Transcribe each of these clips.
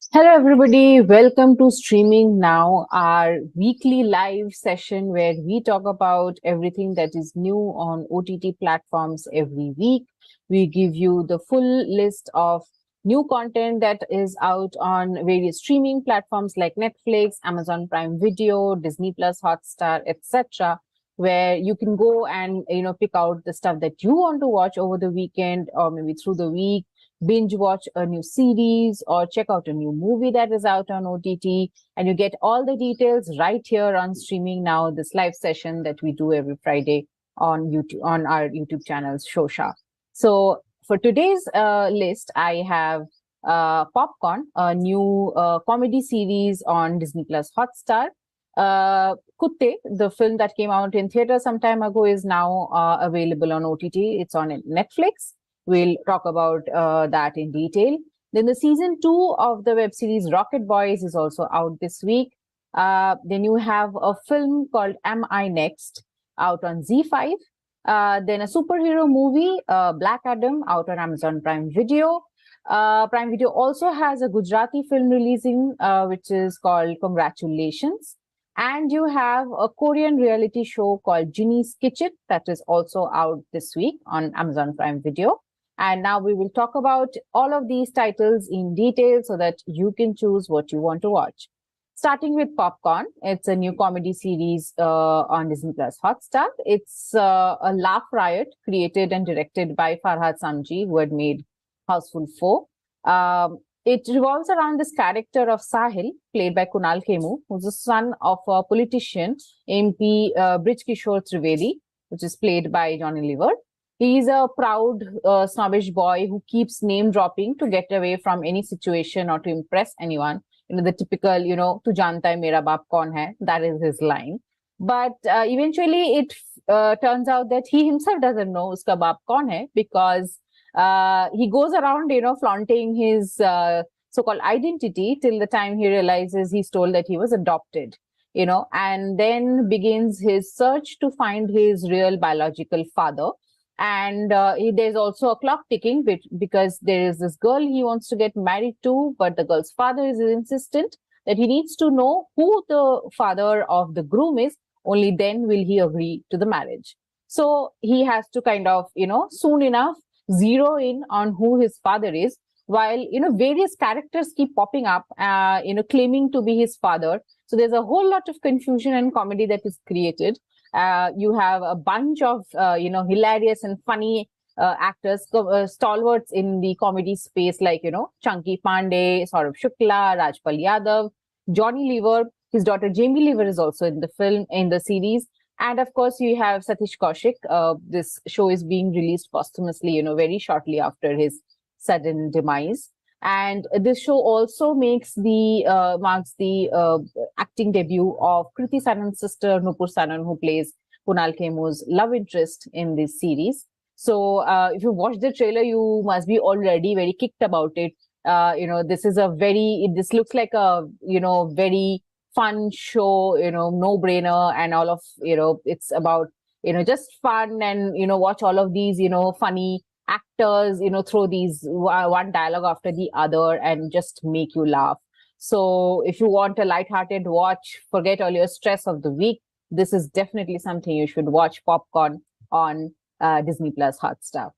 Hello, everybody. Welcome to Streaming Now, our weekly live session where we talk about everything that is new on OTT platforms every week. We give you the full list of new content that is out on various streaming platforms like Netflix, Amazon Prime Video, Disney Plus, Hotstar, etc., where you can go and pick out the stuff that you want to watch over the weekend or maybe through the week, binge watch a new series or check out a new movie that is out on OTT. And you get all the details right here on Streaming Now, this live session that we do every Friday on YouTube, on our YouTube channel, SHOWSHA. So for today's list, I have Popcorn, a new comedy series on Disney Plus Hotstar. Kuttey, the film that came out in theater some time ago, is now available on OTT. It's on Netflix. We'll talk about that in detail. Then the season 2 of the web series Rocket Boys is also out this week. Then you have a film called Am I Next out on Z5. Then a superhero movie, Black Adam, out on Amazon Prime Video. Prime Video also has a Gujarati film releasing, which is called Congratulations. And you have a Korean reality show called Ginny's Kitchen that is also out this week on Amazon Prime Video. And now we will talk about all of these titles in detail so that you can choose what you want to watch. Starting with Popcorn, it's a new comedy series on Disney Plus Hotstar. It's a laugh riot created and directed by Farhad Samji, who had made Houseful 4. It revolves around this character of Sahil, played by Kunal Khemu, who's the son of a politician, MP Brij Kishore Trivedi, which is played by Johnny Lever. He's a proud, snobbish boy who keeps name dropping to get away from any situation or to impress anyone. The typical, tu janta hai mera baap kaun hai, that is his line. But eventually it turns out that he himself doesn't know uska baap kaun hai because he goes around, flaunting his so-called identity till the time he realizes he's told that he was adopted, and then begins his search to find his real biological father. And there's also a clock ticking because there is this girl he wants to get married to, but the girl's father is insistent that he needs to know who the father of the groom is. Only then will he agree to the marriage. So he has to kind of, soon enough zero in on who his father is, while, various characters keep popping up, claiming to be his father. So there's a whole lot of confusion and comedy that is created. You have a bunch of, hilarious and funny actors, stalwarts in the comedy space, like, Chunky Pandey, Saurabh Shukla, Rajpal Yadav, Johnny Lever. His daughter Jamie Lever is also in the film, in the series. And of course, you have Satish Kaushik. This show is being released posthumously, very shortly after his sudden demise. And this show also marks the acting debut of Kriti Sanan's sister, Nupur Sanan, who plays Kunal Khemu's love interest in this series. So if you watch the trailer, you must be already very kicked about it. This looks like a, very fun show, no-brainer, and all of, it's about, just fun and, watch all of these, funny actors, throw these one dialogue after the other and just make you laugh. So if you want a lighthearted watch, forget all your stress of the week, this is definitely something you should watch. Popcorn on Disney Plus Hotstar.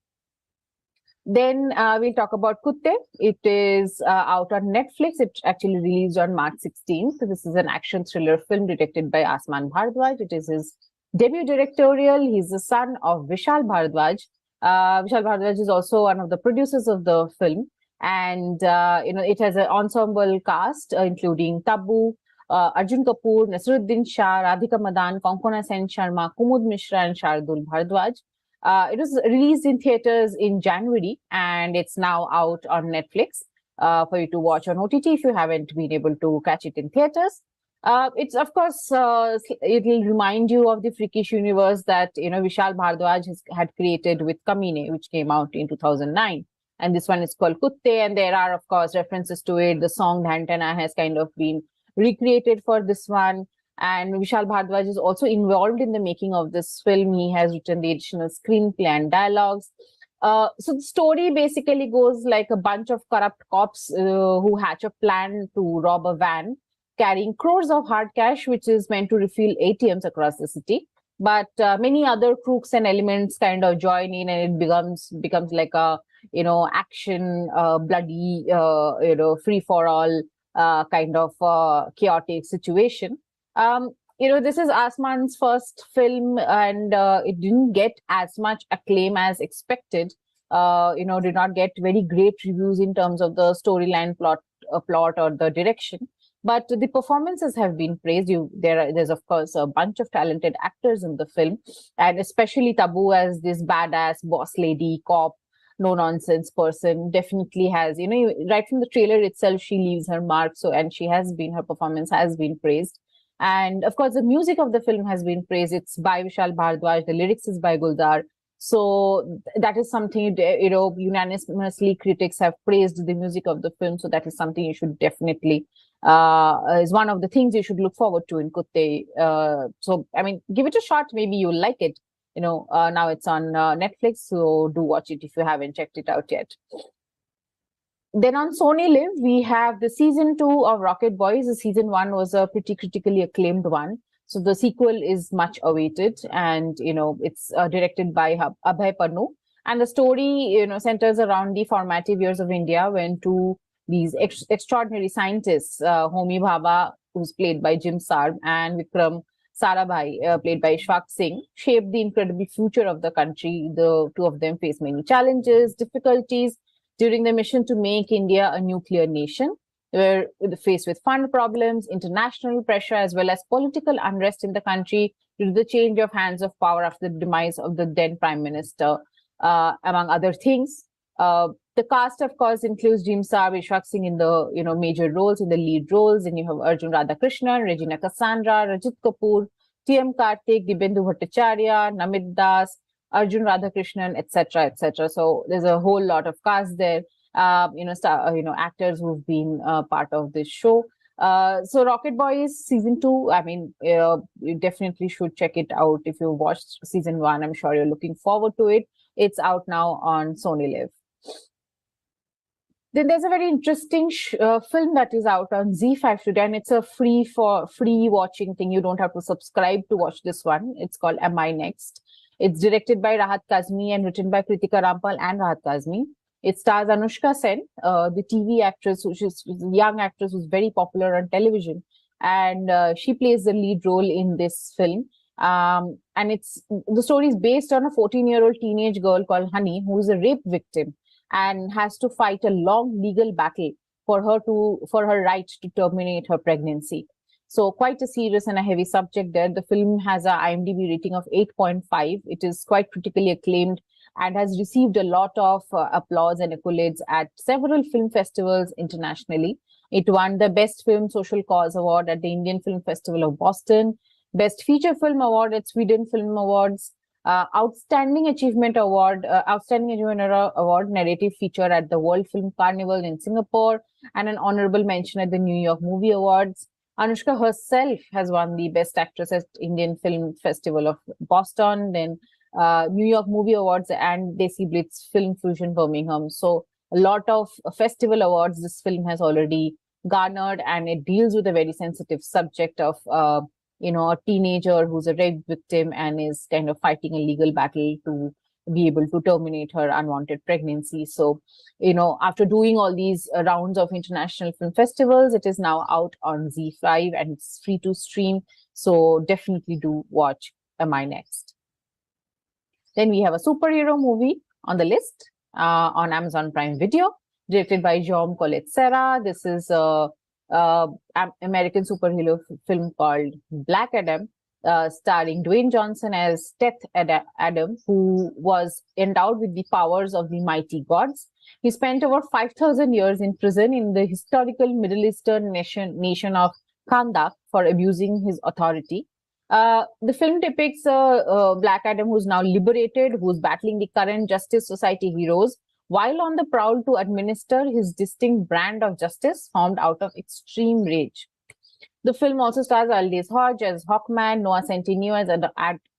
Then we'll talk about Kuttey. It is out on Netflix. It actually released on March 16th. So this is an action thriller film directed by Asman Bhardwaj. It is his debut directorial. He's the son of Vishal Bhardwaj. Vishal Bhardwaj is also one of the producers of the film. And, it has an ensemble cast, including Tabu, Arjun Kapoor, Nasruddin Shah, Radhika Madan, Konkona Sen Sharma, Kumud Mishra, and Shardul Bhardwaj. It was released in theaters in January, and it's now out on Netflix for you to watch on OTT if you haven't been able to catch it in theaters. It's, of course, it will remind you of the freakish universe that, Vishal Bhardwaj had created with Kamine, which came out in 2009. And this one is called Kuttey, and there are, of course, references to it. The song Dhantana has kind of been recreated for this one. And Vishal Bhardwaj is also involved in the making of this film. He has written the additional screenplay and dialogues. So the story basically goes like a bunch of corrupt cops who hatch a plan to rob a van carrying crores of hard cash, which is meant to refill ATMs across the city. But many other crooks and elements kind of join in, and it becomes like a action, bloody, free for all kind of chaotic situation. This is Asman's first film, and it didn't get as much acclaim as expected. Did not get very great reviews in terms of the storyline, plot or the direction. But the performances have been praised. There's of course a bunch of talented actors in the film, and especially Tabu as this badass boss lady cop, no nonsense person. Definitely has, right from the trailer itself, she leaves her mark. So, and her performance has been praised. And of course, the music of the film has been praised. It's by Vishal Bhardwaj. The lyrics is by Guldar. So that is something, unanimously critics have praised the music of the film. So that is something you should definitely, is one of the things you should look forward to in Kuttey. So, I mean, give it a shot. Maybe you'll like it. Now it's on Netflix. So do watch it if you haven't checked it out yet. Then on Sony Live, we have the season 2 of Rocket Boys. The season 1 was a pretty critically acclaimed one. So the sequel is much awaited, and it's directed by Abhay Pannu. And the story, centers around the formative years of India when these extraordinary scientists, Homi Bhabha, who's played by Jim Sarb, and Vikram Sarabhai, played by Ishfaq Singh, shaped the incredible future of the country. The two of them face many challenges, difficulties during the mission to make India a nuclear nation. They were faced with fund problems, international pressure, as well as political unrest in the country due to the change of hands of power after the demise of the then Prime Minister, among other things. The cast, of course, includes Jim Saab, Ishfaq Singh in the major roles, in the lead roles. And you have Arjun Radhakrishnan, Regina Cassandra, Rajit Kapoor, T.M. Karthik, Dibyendu Bhattacharya, Namit Das, Arjun Radhakrishnan, etc., etc. So there's a whole lot of cast there. Actors who've been part of this show. So Rocket Boys season 2, I mean, you definitely should check it out. If you watched season 1, I'm sure you're looking forward to it. It's out now on Sony Live. Then there's a very interesting film that is out on Z5 today, and it's a free watching thing. You don't have to subscribe to watch this one. It's called Am I Next? It's directed by Rahat Kazmi and written by Kritika Rampal and Rahat Kazmi. It stars Anushka Sen, the TV actress, which is a young actress who's very popular on television, and she plays the lead role in this film. And the story is based on a 14-year-old teenage girl called Honey, who is a rape victim and has to fight a long legal battle for her right to terminate her pregnancy. So quite a serious and a heavy subject there. The film has an IMDb rating of 8.5. It is quite critically acclaimed and has received a lot of applause and accolades at several film festivals internationally. It won the Best Film Social Cause Award at the Indian Film Festival of Boston, Best Feature Film Award at Sweden Film Awards, Outstanding Achievement Award, Narrative Feature at the World Film Carnival in Singapore, and an honorable mention at the New York Movie Awards. Anushka herself has won the Best Actress at Indian Film Festival of Boston, then New York Movie Awards and Desi Blitz Film Fusion Birmingham. So a lot of festival awards this film has already garnered, and it deals with a very sensitive subject of a teenager who's a rape victim and is kind of fighting a legal battle to be able to terminate her unwanted pregnancy. So, after doing all these rounds of international film festivals, it is now out on Z5 and it's free to stream. So definitely do watch Am I Next? Then we have a superhero movie on the list on Amazon Prime Video, directed by Jaume Collet-Serra. This is a American superhero film called Black Adam, starring Dwayne Johnson as Teth Adam, who was endowed with the powers of the mighty gods. He spent over 5,000 years in prison in the historical Middle Eastern nation of Kandak for abusing his authority. The film depicts Black Adam who's now liberated, who's battling the current Justice Society heroes, while on the prowl to administer his distinct brand of justice formed out of extreme rage. The film also stars Aldous Hodge as Hawkman, Noah Centineo as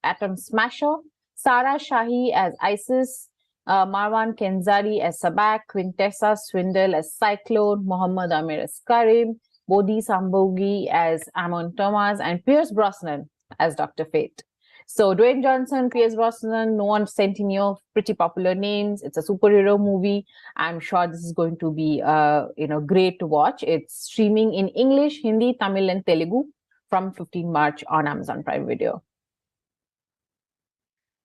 Atom Smasher, Sarah Shahi as Isis, Marwan Kenzari as Sabak, Quintessa Swindle as Cyclone, Muhammad Amir as Karim, Bodhi Sambhogi as Amon Thomas, and Pierce Brosnan as Dr. Fate. So Dwayne Johnson, Pierce Brosnan, Noah Centineo, pretty popular names. It's a superhero movie. I'm sure this is going to be great to watch. It's streaming in English, Hindi, Tamil, and Telugu from 15 March on Amazon Prime Video.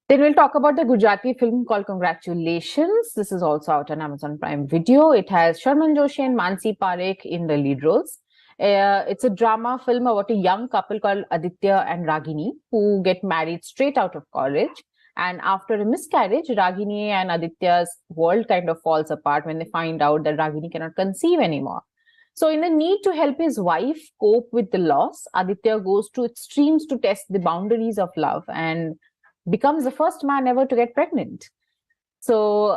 Then we'll talk about the Gujarati film called Congratulations. This is also out on Amazon Prime Video. It has Sharman Joshi and Mansi Parekh in the lead roles. It's a drama film about a young couple called Aditya and Ragini who get married straight out of college. And after a miscarriage, Ragini and Aditya's world kind of falls apart when they find out that Ragini cannot conceive anymore. So in the need to help his wife cope with the loss, Aditya goes to extremes to test the boundaries of love and becomes the first man ever to get pregnant. So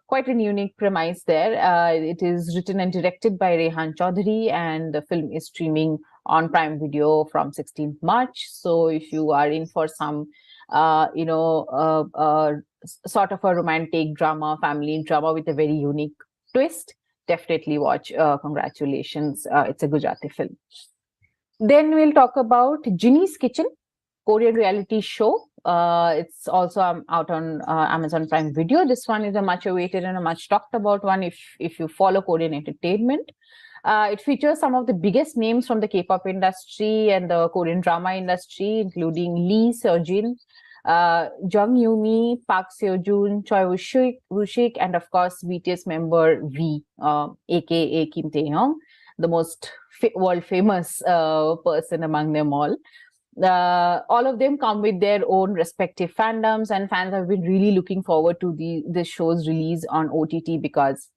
quite a unique premise there. It is written and directed by Rehan Chaudhary, and the film is streaming on Prime Video from 16th March. So if you are in for some, sort of a romantic drama, family drama with a very unique twist, definitely watch Congratulations. It's a Gujarati film. Then we'll talk about Ginny's Kitchen, Korean reality show. It's also out on Amazon Prime Video. This one is a much awaited and a much talked about one if you follow Korean entertainment. It features some of the biggest names from the K-pop industry and the Korean drama industry, including Lee Seo-jin, Jung Yoo-mi, Park Seo-joon, Choi Woo-shik, and of course BTS member V, aka Kim Tae-hyung, the most world famous person among them all. All of them come with their own respective fandoms, and fans have been really looking forward to this show's release on OTT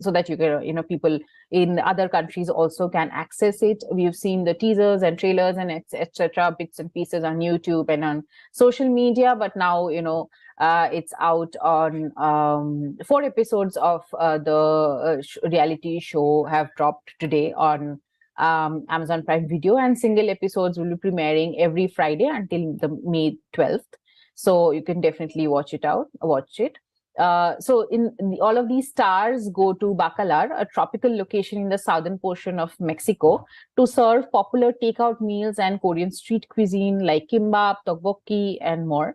so that you can, people in other countries also can access it. We've seen the teasers and trailers and etc. bits and pieces on YouTube and on social media, but now it's out on 4 episodes of the reality show have dropped today on Amazon Prime Video, and single episodes will be premiering every Friday until the May 12th. So you can definitely watch it. So all of these stars go to Bacalar, a tropical location in the southern portion of Mexico, to serve popular takeout meals and Korean street cuisine like kimbap, tteokbokki, and more.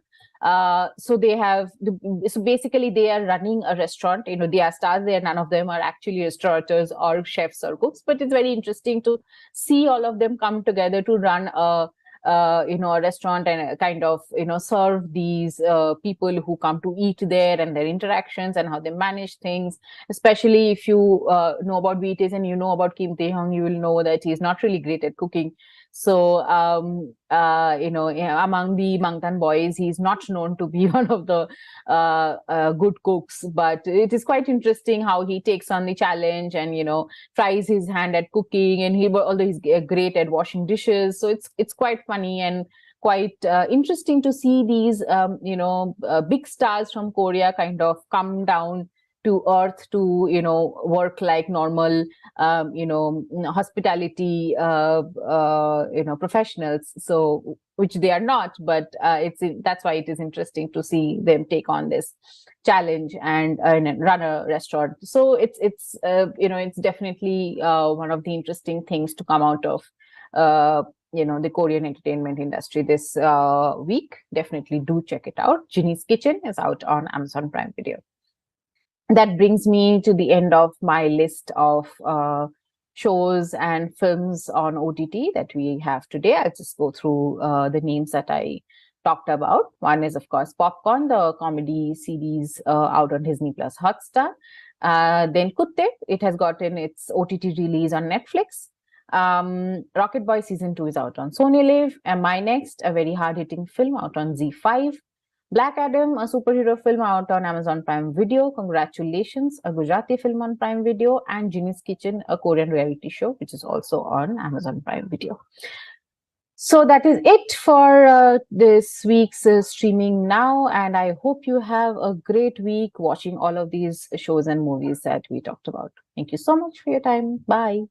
So basically they are running a restaurant. They are stars there. None of them are actually restaurateurs or chefs or cooks, but it's very interesting to see all of them come together to run a restaurant and kind of serve these people who come to eat there, and their interactions and how they manage things. Especially if you know about BTS and you know about Kim Tae-hyung, you will know that he's not really great at cooking. So, among the Mangtan boys, he's not known to be one of the good cooks, but it is quite interesting how he takes on the challenge and, tries his hand at cooking, and although he's great at washing dishes. So it's quite funny and quite interesting to see these, big stars from Korea kind of come down to earth to work like normal hospitality professionals, so which they are not, but that's why it is interesting to see them take on this challenge and run a restaurant. So it's definitely one of the interesting things to come out of the Korean entertainment industry this week. Definitely do check it out. Ginny's Kitchen is out on Amazon Prime Video. That brings me to the end of my list of shows and films on OTT that we have today. I'll just go through the names that I talked about. One is, of course, Popcorn, the comedy series out on Disney Plus Hotstar. Then Kuttey, it has gotten its OTT release on Netflix. Rocket Boy Season 2 is out on Sony Live. And My Next, a very hard-hitting film out on Z5. Black Adam, a superhero film out on Amazon Prime Video. Congratulations, a Gujarati film on Prime Video. And Ginny's Kitchen, a Korean reality show, which is also on Amazon Prime Video. So that is it for this week's Streaming Now. And I hope you have a great week watching all of these shows and movies that we talked about. Thank you so much for your time. Bye.